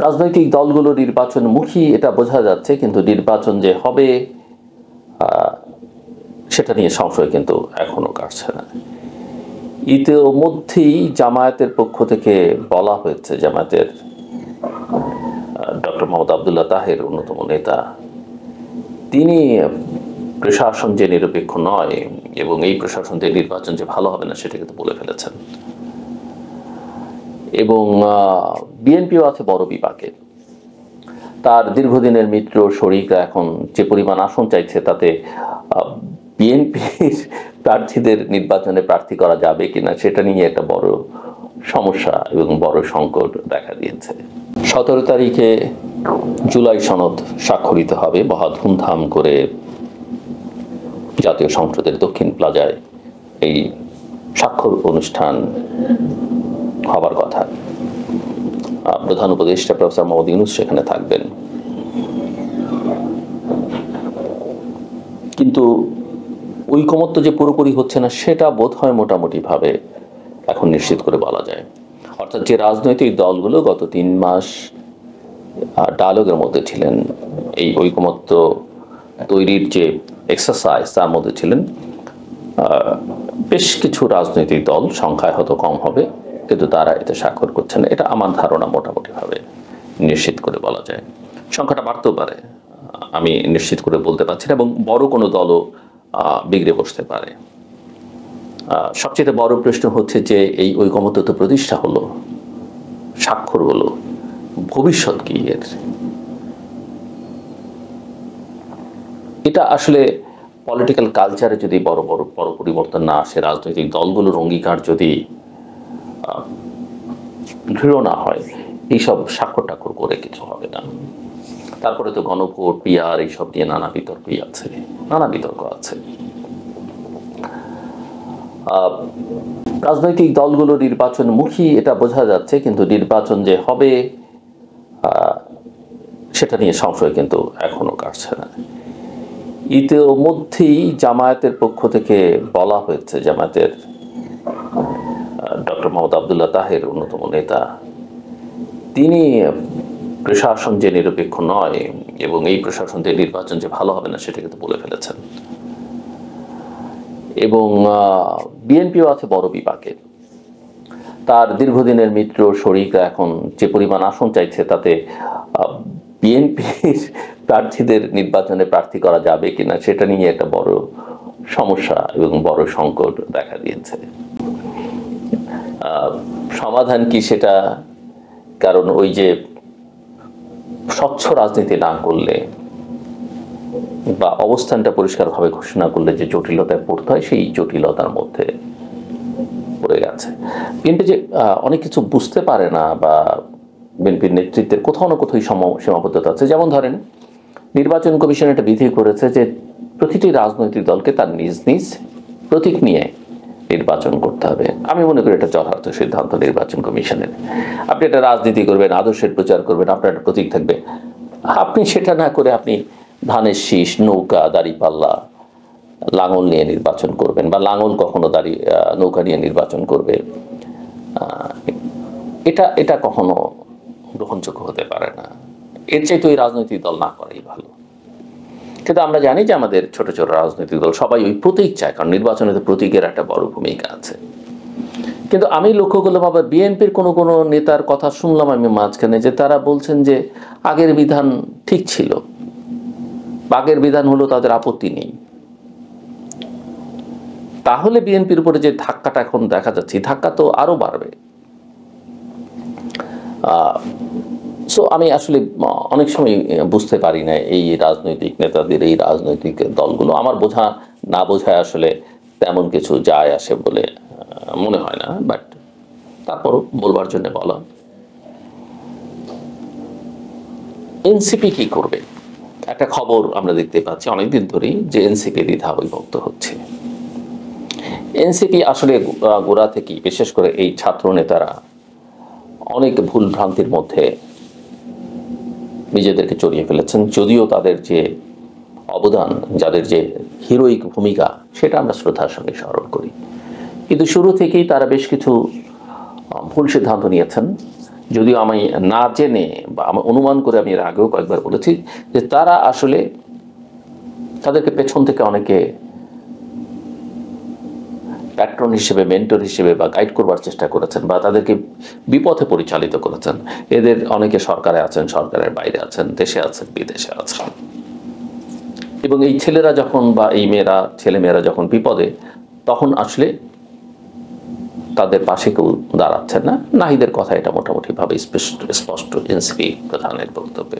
রাজনৈতিক দলগুলো নির্বাচনমুখী এটা বোঝা যাচ্ছে, কিন্তু নির্বাচন যে হবে সেটা নিয়ে সংশয় কিন্তু এখনো কাটছে না। ইতিমধ্যেই জামায়াতের পক্ষ থেকে বলা হয়েছে, জামায়াতের ডক্টর মোহাম্মদ আবদুল্লাহ তাহের অন্যতম নেতা, তিনি প্রশাসন যে নিরপেক্ষ নয় এবং এই প্রশাসন যে নির্বাচন যে ভালো হবে না সেটা কিন্তু বলে ফেলেছেন। এবং বিএনপিও আছে বড় বিপাকে। তার দীর্ঘদিনের মিত্র শরিকরা এখন যে পরিমাণ আসন চাইছে তাতে বিএনপির প্রার্থীদের নির্বাচনে প্রার্থী করা যাবে কিনা সেটা নিয়ে একটা বড় সমস্যা এবং বড় সংকট দেখা দিয়েছে। 17 তারিখে জুলাই সনদ স্বাক্ষরিত হবে মহা ধুমধাম করে জাতীয় সংসদের দক্ষিণ প্লাজায় এই স্বাক্ষর অনুষ্ঠান হবার কথা। প্রধান উপদেষ্টা প্রফেসর মোহাম্মদ ইউনূস সেখানে থাকবেন। কিন্তু ঐকমত্য যে পুরোপুরি হচ্ছে না সেটা বোধ হয় মোটামুটি ভাবে এখন নিশ্চিত করে বলা যায়। অর্থাৎ যে রাজনৈতিক দলগুলো গত 3 মাস ডায়ালগের মধ্যে ছিলেন, এই ঐকমত্য তৈরির যে এক্সারসাইজ তার মধ্যে ছিলেন, বেশ কিছু রাজনৈতিক দল, সংখ্যায় হয়তো কম হবে, কিন্তু তারা এতে স্বাক্ষর করছেন। এটা আমার ধারণা মোটামুটি ভাবে নিশ্চিত করে বলা যায়। সংখ্যাটা বাড়তেও পারে, আমি নিশ্চিত করে বলতে পারছি না, এবং বড় কোনো দলও বিগড়ে বসতে পারে। সবচেয়ে বড় প্রশ্ন হচ্ছে যে এই ঐকমত্য তো প্রতিষ্ঠা হলো, স্বাক্ষর হলো, ভবিষ্যৎ কি এর? এটা আসলে পলিটিক্যাল কালচারে যদি বড় পরিবর্তন না আসে, রাজনৈতিক দলগুলোর অঙ্গীকার যদি দৃঢ় না হয়, এইসব স্বাক্ষর টাক্ষর করে কিছু হবে না। তারপরে তো গণভোট, পিআর এইসব নিয়ে নানা বিতর্ক আছে। রাজনৈতিক দলগুলো নির্বাচনমুখী এটা বোঝা যাচ্ছে, কিন্তু নির্বাচন যে হবে সেটা নিয়ে সংশয় কিন্তু এখনো কাটছে না। ইতিমধ্যেই জামায়াতের পক্ষ থেকে বলা হয়েছে, জামায়াতের ডক্টর মোহাম্মদ আবদুল্লাহ তাহের অন্যতম নেতা, তিনি প্রশাসন যে নিরপেক্ষ নয় এবং এই প্রশাসন যে নির্বাচন যে ভালো হবে না সেটা কিন্তু বলে ফেলেছেন। এবং বিএনপিও আছে বড় বিপাকে। তার দীর্ঘদিনের মিত্র শরিকরা এখন যে পরিমাণ আসন চাইছে তাতে বিএনপির প্রার্থীদের নির্বাচনে প্রার্থী করা যাবে কিনা সেটা নিয়ে একটা বড় সমস্যা এবং বড় সংকট দেখা দিয়েছে। সমাধান কি সেটা, কারণ ওই যে স্বচ্ছ রাজনীতি না করলে বা অবস্থানটা পরিষ্কারভাবে ঘোষণা করলে যে জটিলতায় পড়তে হয়, সেই জটিলতার মধ্যে পড়ে গেছে। বিএনপি যে অনেক কিছু বুঝতে পারে না, বা বিএনপির নেতৃত্বের কোথাও না কোথাও সীমাবদ্ধতা আছে। যেমন ধরেন, নির্বাচন কমিশন একটা বিধি করেছে যে প্রতিটি রাজনৈতিক দলকে তার নিজ নিজ প্রতীক নিয়ে নির্বাচন করতে হবে। আমি মনে করি এটা যথার্থ সিদ্ধান্ত নির্বাচন কমিশনের। আপনি একটা রাজনীতি করবেন, আদর্শের প্রচার করবেন, আপনার একটা প্রতীক থাকবে। আপনি সেটা না করে আপনি ধানের শীষ, নৌকা, দাড়িপাল্লা, লাঙল নিয়ে নির্বাচন করবেন, বা লাঙল কখনো নৌকা নিয়ে নির্বাচন করবে, এটা কখনো গ্রহণযোগ্য হতে পারে না। এর চাইতে ওই রাজনৈতিক দল না করাই ভালো। কিন্তু আমরা জানি যে আমাদের ছোট ছোট রাজনৈতিক দল সবাই ওই প্রতীক চায়, কারণ নির্বাচনে তো প্রতীকের একটা বড় ভূমিকা আছে। কিন্তু আমি লক্ষ্য করলাম আবার বিএনপির কোনো নেতার কথা শুনলাম আমি মাঝখানে, যে তারা বলছেন যে আগের বিধান ঠিক ছিল, আগের বিধান হলো তাদের আপত্তি নেই। তাহলে বিএনপির উপরে যে ধাক্কাটা এখন দেখা যাচ্ছে, ধাক্কা তো আরো বাড়বে। সো আমি আসলে অনেক সময় বুঝতে পারি না এই রাজনৈতিক নেতাদের, এই রাজনৈতিক দলগুলো, আমার বোঝা না বোঝায় আসলে তেমন কিছু যায় আসে বলে মনে হয় না, বাট তারপরও বলবার জন্য বলা। এনসিপি কি করবে? একটা খবর আমরা দেখতে পাচ্ছি অনেকদিন ধরেই যে এনসিপি দ্বিধা বিভক্ত হচ্ছে। এনসিপি আসলে গোড়া থেকেই, বিশেষ করে এই ছাত্র নেতারা, অনেক ভুল ভ্রান্তির মধ্যে নিজেদেরকে জড়িয়ে ফেলেছেন। যদিও তাদের যে অবদান, যাদের যে হিরোইক ভূমিকা, সেটা আমরা শ্রদ্ধার সঙ্গে স্মরণ করি, কিন্তু শুরু থেকেই তারা বেশ কিছু ভুল সিদ্ধান্ত নিয়েছেন যদিও আমি না জেনে বা আমি অনুমান করে আমি এর আগেও কয়েকবার বলেছি যে তারা আসলে তাদেরকে পেছন থেকে অনেকে প্যাট্রন হিসেবে, মেন্টর হিসেবে বা গাইড করবার চেষ্টা করেছেন বা তাদেরকে বিপথে পরিচালিত করেছেন। এদের অনেকে সরকারে আছেন, সরকারের বাইরে আছেন, দেশে আছেন, বিদেশে আছেন। এবং এই ছেলেরা যখন বা এই মেয়েরা, ছেলেমেয়েরা যখন বিপদে, তখন আসলে তাদের পাশে কেউ দাঁড়াচ্ছেন না। নাহিদের কথা এটা মোটামুটি ভাবে স্পষ্ট এনসিপি প্রধানের বক্তব্যে।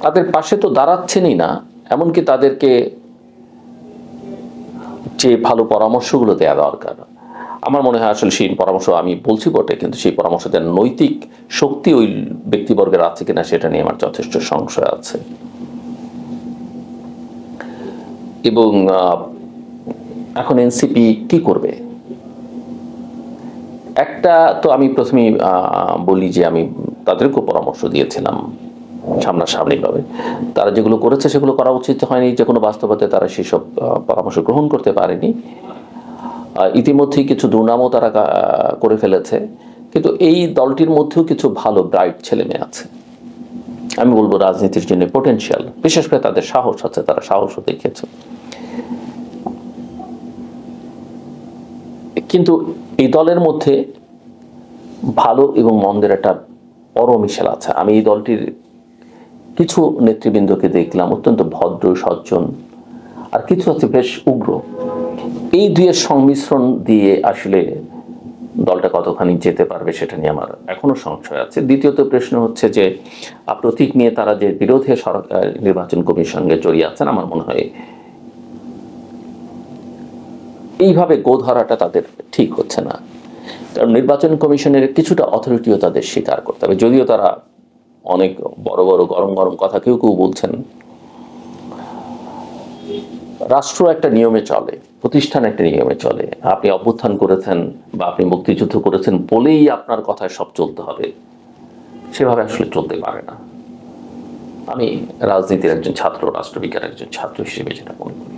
তাদের পাশে তো দাঁড়াচ্ছেনই না, এমনকি তাদেরকে যে ভালো পরামর্শগুলো দেওয়া দরকার, আমার মনে হয় আসলে সেই পরামর্শ আমি বলছি বটে, কিন্তু সেই পরামর্শ দেওয়ার নৈতিক শক্তি ওই ব্যক্তিবর্গের আছে কিনা সেটা নিয়ে আমার যথেষ্ট সংশয় আছে। এবং এখন এনসিপি কি করবে? একটা তো আমি প্রথমেই বলি যে আমি তাদেরকেও পরামর্শ দিয়েছিলাম সামনাসামনিভাবে। তারা যেগুলো করেছে সেগুলো করা উচিত হয়নি, যে কোনো বাস্তবতায় তারা সেসব পরামর্শ গ্রহণ করতে পারেনি। ইতিমধ্যেই কিছু দুর্নামও তারা করে ফেলেছে, কিন্তু এই দলটির মধ্যেও কিছু ভালো ব্রাইট ছেলে মেয়ে আছে, আমি বলবো রাজনীতির জন্য পোটেনশিয়াল, বিশেষ করে তাদের সাহস আছে, তারা সাহসও দেখিয়েছে। কিন্তু এই দলের মধ্যে ভালো এবং মন্দের একটা বড় মিশেল আছে। আমি এই দলটির কিছু নেতৃবৃন্দকে দেখলাম অত্যন্ত ভদ্র, সজ্জন, আর কিছু আছে বেশ উগ্র। এই দুইয়ের সংমিশ্রণ দিয়ে আসলে দলটা কতখানি যেতে পারবে সেটা নিয়ে আমার এখনো সংশয় আছে। দ্বিতীয়ত প্রশ্ন হচ্ছে যে প্রতীক নিয়ে তারা যে বিরোধী সরকার নির্বাচন কমিশনের সঙ্গে জড়িয়ে আছেন, আমার মনে হয় এইভাবে গো ধরাটা তাদের ঠিক হচ্ছে না। কারণ নির্বাচন কমিশনের কিছুটা অথরিটিও তাদের স্বীকার করতে হবে, যদিও তারা অনেক বড় বড় গরম গরম কথা কেউ কেউ বলছেন। রাষ্ট্র একটা নিয়মে চলে, প্রতিষ্ঠান একটা নিয়মে চলে। আপনি অভ্যুত্থান করেছেন বা আপনি মুক্তিযুদ্ধ করেছেন বলেই আপনার কথায় সব চলতে হবে, সেভাবে আসলে চলতে পারে না। আমি রাজনীতির একজন ছাত্র, রাষ্ট্রবিজ্ঞানের একজন ছাত্র হিসেবে যেটা মনে করি,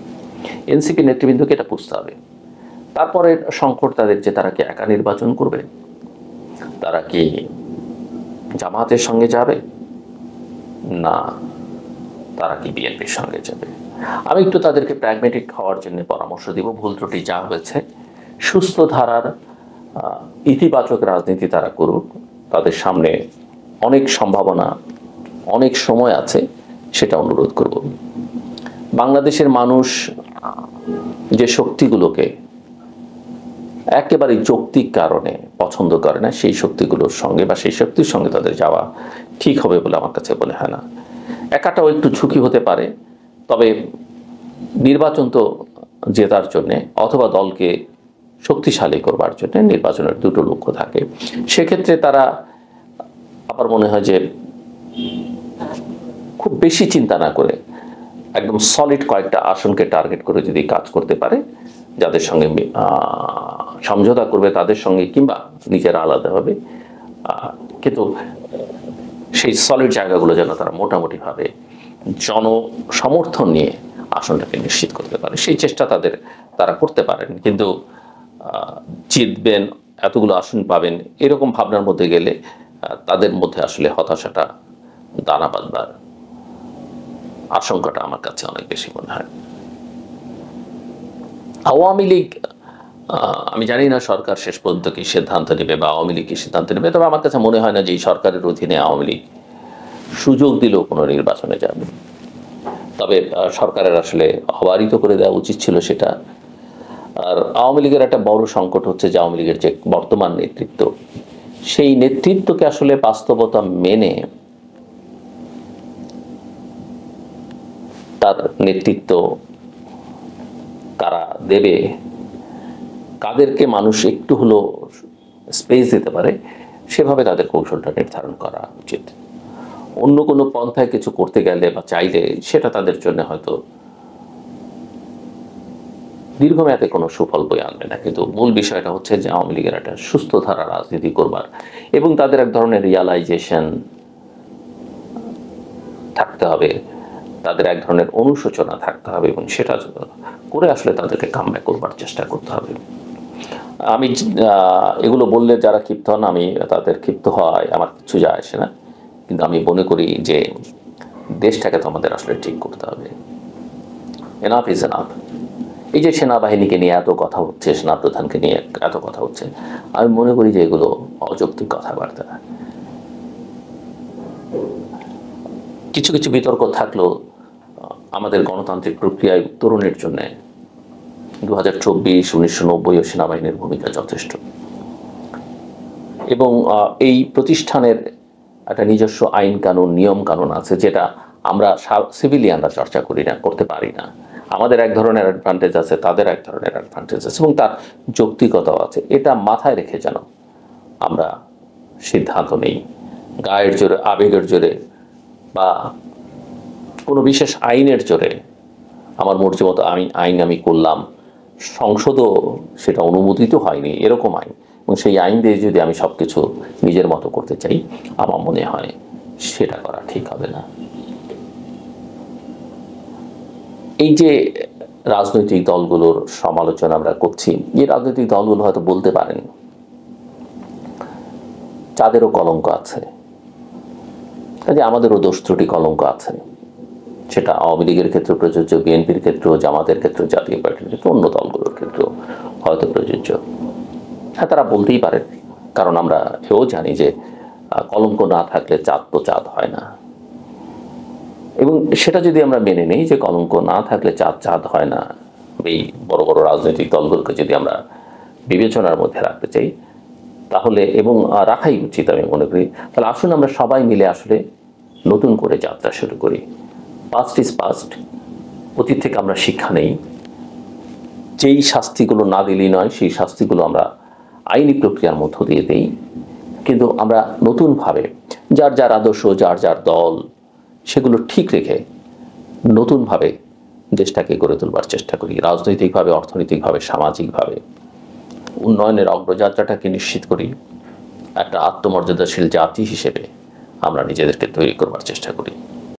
এনসিপি নেতৃবৃন্দকে এটা বুঝতে হবে। তারপরে সংকট তাদের যে তারা কি একা নির্বাচন করবে, তারা কি জামাতের সঙ্গে যাবে, না তারা কি বিএনপির সঙ্গে যাবে। আমি একটু তাদেরকে প্র্যাগমেটিক হওয়ার জন্য পরামর্শ দিব। ভুল ত্রুটি যা হয়েছে সুস্থ ধারার ইতিবাচক রাজনীতি তারা করুক, তাদের সামনে অনেক সম্ভাবনা, অনেক সময় আছে, সেটা অনুরোধ করব। বাংলাদেশের মানুষ যে শক্তিগুলোকে একেবারে যৌক্তিক কারণে পছন্দ করে না, সেই শক্তিগুলোর সঙ্গে বা সেই শক্তির সঙ্গে তাদের যাওয়া ঠিক হবে বলে আমার কাছে মনে হয় না। একাটাও একটু ঝুঁকি হতে পারে, তবে নির্বাচন তো জেতার জন্যে অথবা দলকে শক্তিশালী করবার জন্য নির্বাচনের দুটো লক্ষ্য থাকে। সেক্ষেত্রে তারা আমার মনে হয় যে খুব বেশি চিন্তা না করে একদম সলিড কয়েকটা আসনকে টার্গেট করে যদি কাজ করতে পারে, যাদের সঙ্গে সমঝোতা করবে তাদের সঙ্গে কিংবা নিজেরা আলাদা হবে, কিন্তু সেই সলিড জায়গাগুলো যেন তারা মোটামুটিভাবে জনসমর্থন নিয়ে আসনটাকে নিশ্চিত করতে পারে, সেই চেষ্টা তারা করতে পারেন। কিন্তু জিতবেন, এতগুলো আসন পাবেন, এরকম ভাবনার মধ্যে গেলে তাদের মধ্যে আসলে হতাশাটা দানা বাঁধবার আশঙ্কাটা আমার কাছে অনেক বেশি মনে হয়। আওয়ামী লীগ, আমি জানি না সরকার শেষ পর্যন্ত কি সিদ্ধান্ত নেবে বা আওয়ামী লীগ কি সিদ্ধান্ত নেবে, তবে আমার কাছে মনে হয় না যে এই সরকারের অধীনে আওয়ামী লীগ সুযোগ দিলেও কোনো নির্বাচনে যাবে। তবে সরকারের আসলে অবারিত করে দেওয়া উচিত ছিল সেটা। আর আওয়ামী লীগের একটা বড় সংকট হচ্ছে যে আওয়ামী লীগের যে বর্তমান নেতৃত্ব, সেই নেতৃত্বকে আসলে বাস্তবতা মেনে তার নেতৃত্ব কারা দেবে, কাদেরকে মানুষ একটু হলো স্পেস দিতে পারে, সেভাবে তাদের কৌশলটা নির্ধারণ করা উচিত। অন্য কোনো পন্থায় কিছু করতে গেলে বা চাইলে সেটা তাদের জন্য হয়তো দীর্ঘমেয়াদে কোনো সুফল বয়ে আনবে না। কিন্তু মূল বিষয়টা হচ্ছে যে আওয়ামী লীগের একটা সুস্থ ধারা রাজনীতি করবার এবং তাদের এক ধরনের রিয়ালাইজেশন থাকতে হবে, তাদের এক ধরনের অনুশোচনা থাকতে হবে এবং সেটা করে আসলে তাদেরকে কামব্যাক করবার চেষ্টা করতে হবে। আমি এগুলো বললে যারা ক্ষিপ্ত হন, আমি তাদের ক্ষিপ্ত হয় আমার কিছু যায় আসে না, কিন্তু আমি মনে করি যে দেশটাকে তো আমাদের আসলে ঠিক করতে হবে। Enough is enough. এই যে সেনাবাহিনীকে নিয়ে এত কথা হচ্ছে, সেনাপ্রধানকে নিয়ে এত কথা হচ্ছে, আমি মনে করি যে এগুলো অযৌক্তিক কথাবার্তা। কিছু কিছু বিতর্ক থাকলেও আমাদের গণতান্ত্রিক প্রক্রিয়ায় উত্তরণের জন্য 2024, 1990 ও সেনাবাহিনীর ভূমিকা যথেষ্ট। এবং এই প্রতিষ্ঠানের একটা নিজস্ব আইন কানুন, নিয়ম কানুন আছে, যেটা আমরা সিভিলিয়ানরা চর্চা করি না, করতে পারি না। আমাদের এক ধরনের অ্যাডভান্টেজ আছে, তাদের এক ধরনের অ্যাডভান্টেজ আছে, এবং তার যৌক্তিকতাও আছে। এটা মাথায় রেখে যেন আমরা সিদ্ধান্ত নেই গায়ের জোরে, আবেগের জোরে, বা কোনো বিশেষ আইনের জোরে। আমার মর্জি মতো আইন আমি করলাম, সংসদও সেটা অনুমোদিত হয়নি, এরকম আইন, এবং সেই আইন দিয়ে যদি আমি সব কিছু নিজের মতো করতে চাই, আমার মনে হয় সেটা করা ঠিক হবে না। এই যে রাজনৈতিক দলগুলোর সমালোচনা আমরা করছি, এই রাজনৈতিক দলগুলো হয়তো বলতে পারেন তাদেরও কলঙ্ক আছে, কাজে আমাদেরও দোষ ত্রুটি কলঙ্ক আছে। সেটা আওয়ামী লীগের ক্ষেত্রে প্রযোজ্য, বিএনপির ক্ষেত্রেও, জামাতের ক্ষেত্রেও, জাতীয় পার্টির ক্ষেত্রে, অন্য দলগুলোর ক্ষেত্রেও হয়তো প্রযোজ্য। হ্যাঁ, তারা বলতেই পারেন, কারণ আমরা এও জানি যে কলঙ্ক না থাকলে চাঁদ তো চাঁদ হয় না। এবং সেটা যদি আমরা মেনে নিই যে কলঙ্ক না থাকলে চাঁদ চাঁদ হয় না, এই বড় বড় রাজনৈতিক দলগুলোকে যদি আমরা বিবেচনার মধ্যে রাখতে চাই, তাহলে, এবং রাখাই উচিত আমি মনে করি, তাহলে আসুন আমরা সবাই মিলে আসলে নতুন করে যাত্রা শুরু করি। পাস্ট ইজ পাস্ট, অতীত থেকে আমরা শিক্ষা নেই। যেই শাস্তিগুলো না দিলেই নয়, সেই শাস্তিগুলো আমরা আইনি প্রক্রিয়ার মধ্য দিয়ে দেই, কিন্তু আমরা নতুনভাবে যার যার আদর্শ, যার যার দল, সেগুলো ঠিক রেখে নতুনভাবে দেশটাকে গড়ে তোলবার চেষ্টা করি। রাজনৈতিকভাবে, অর্থনৈতিকভাবে, সামাজিকভাবে উন্নয়নের অগ্রযাত্রাটাকে নিশ্চিত করি। একটা আত্মমর্যাদাশীল জাতি হিসেবে আমরা নিজেদেরকে তৈরি করবার চেষ্টা করি।